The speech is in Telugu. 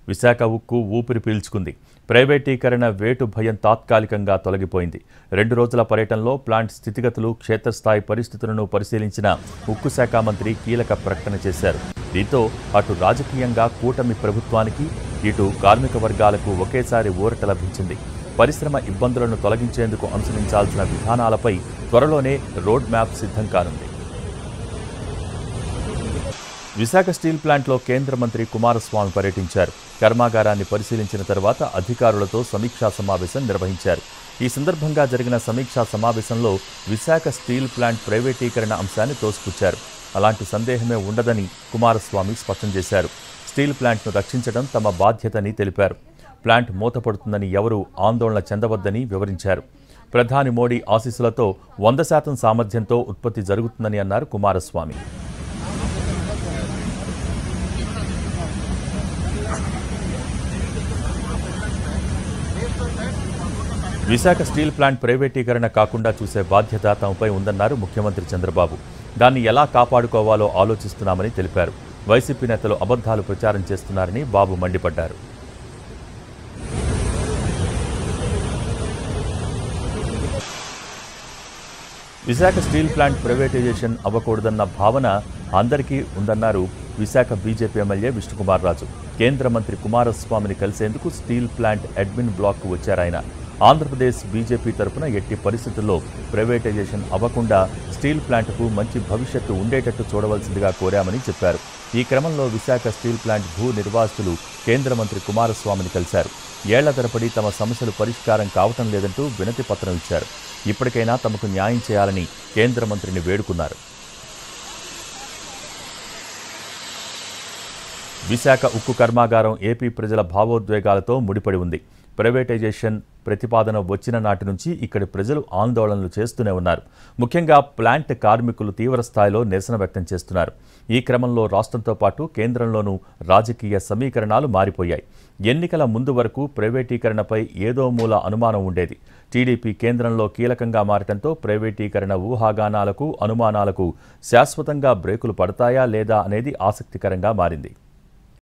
విశాఖ ఉక్కు ఊపిరి పీల్చుకుంది. ప్రైవేటీకరణ వేటు భయం తాత్కాలికంగా తొలగిపోయింది. 2 రోజుల పర్యటనలో ప్లాంట్ స్థితిగతులు, క్షేత్రస్థాయి పరిస్థితులను పరిశీలించిన ఉక్కు శాఖ మంత్రి కీలక ప్రకటన చేశారు. దీంతో అటు రాజకీయంగా కూటమి ప్రభుత్వానికి, ఇటు కార్మిక వర్గాలకు ఒకేసారి ఊరట లభించింది. పరిశ్రమ ఇబ్బందులను తొలగించేందుకు అనుసరించాల్సిన విధానాలపై త్వరలోనే రోడ్ మ్యాప్ సిద్ధం కానుంది. విశాఖ స్టీల్ ప్లాంట్లో కేంద్ర మంత్రి కుమారస్వామి పర్యటించారు. కర్మాగారాన్ని పరిశీలించిన తర్వాత అధికారులతో సమీక్షా సమావేశం నిర్వహించారు. ఈ సందర్భంగా జరిగిన సమీక్షా సమావేశంలో విశాఖ స్టీల్ ప్లాంట్ ప్రైవేటీకరణ అంశాన్ని తోసిపుచ్చారు. అలాంటి సందేహమే ఉండదని కుమారస్వామి స్పష్టం చేశారు. స్టీల్ ప్లాంట్ను రక్షించడం తమ బాధ్యతని తెలిపారు. ప్లాంట్ మూతపడుతుందని ఎవరూ ఆందోళన చెందవద్దని వివరించారు. ప్రధాని మోడీ ఆశీస్సులతో 100% సామర్థ్యంతో ఉత్పత్తి జరుగుతుందని అన్నారు కుమారస్వామి. విశాఖ స్టీల్ ప్లాంట్ ప్రైవేటీకరణ కాకుండా చూసే బాధ్యత తమపై ఉందన్నారు ముఖ్యమంత్రి చంద్రబాబు. దాన్ని ఎలా కాపాడుకోవాలో ఆలోచిస్తున్నామని తెలిపారు. వైసీపీ నేతలు అబద్ధాలు ప్రచారం చేస్తున్నారని బాబు మండిపడ్డారు. విశాఖ స్టీల్ ప్లాంట్ ప్రైవేటైజేషన్ అవ్వకూడదన్న భావన అందరికీ ఉందన్నారు విశాఖ బీజేపీ ఎమ్మెల్యే విష్ణుకుమార్ రాజు. కేంద్ర మంత్రి కుమారస్వామిని కలిసేందుకు స్టీల్ ప్లాంట్ అడ్మిన్ బ్లాక్కు వచ్చారాయన. ఆంధ్రప్రదేశ్ బీజేపీ తరపున ఎట్టి పరిస్థితుల్లో ప్రైవేటైజేషన్ అవ్వకుండా స్టీల్ ప్లాంట్కు మంచి భవిష్యత్తు ఉండేటట్టు చూడవలసిందిగా కోరామని చెప్పారు. ఈ క్రమంలో విశాఖ స్టీల్ ప్లాంట్ భూ నిర్వాసితులు కేంద్ర మంత్రి కుమారస్వామిని కలిశారు. ఏళ్ల తరబడి తమ సమస్యలు పరిష్కారం కావటం లేదంటూ వినతి పత్రం ఇచ్చారు. ఇప్పటికైనా తమకు న్యాయం చేయాలని కేంద్ర మంత్రిని వేడుకున్నారు. విశాఖ ఉక్కు కర్మాగారం ఏపీ ప్రజల భావోద్వేగాలతో ముడిపడి ఉంది. ప్రైవేటైజేషన్ ప్రతిపాదన వచ్చిన నాటి నుంచి ఇక్కడి ప్రజలు ఆందోళనలు చేస్తూనే ఉన్నారు. ముఖ్యంగా ప్లాంట్ కార్మికులు తీవ్రస్థాయిలో నిరసన వ్యక్తం చేస్తున్నారు. ఈ క్రమంలో రాష్ట్రంతో పాటు కేంద్రంలోనూ రాజకీయ సమీకరణాలు మారిపోయాయి. ఎన్నికల ముందు వరకు ప్రైవేటీకరణపై ఏదో మూల అనుమానం ఉండేది. టీడీపీ కేంద్రంలో కీలకంగా మారటంతో ప్రైవేటీకరణ ఊహాగానాలకు, అనుమానాలకు శాశ్వతంగా బ్రేకులు పడతాయా లేదా అనేది ఆసక్తికరంగా మారింది.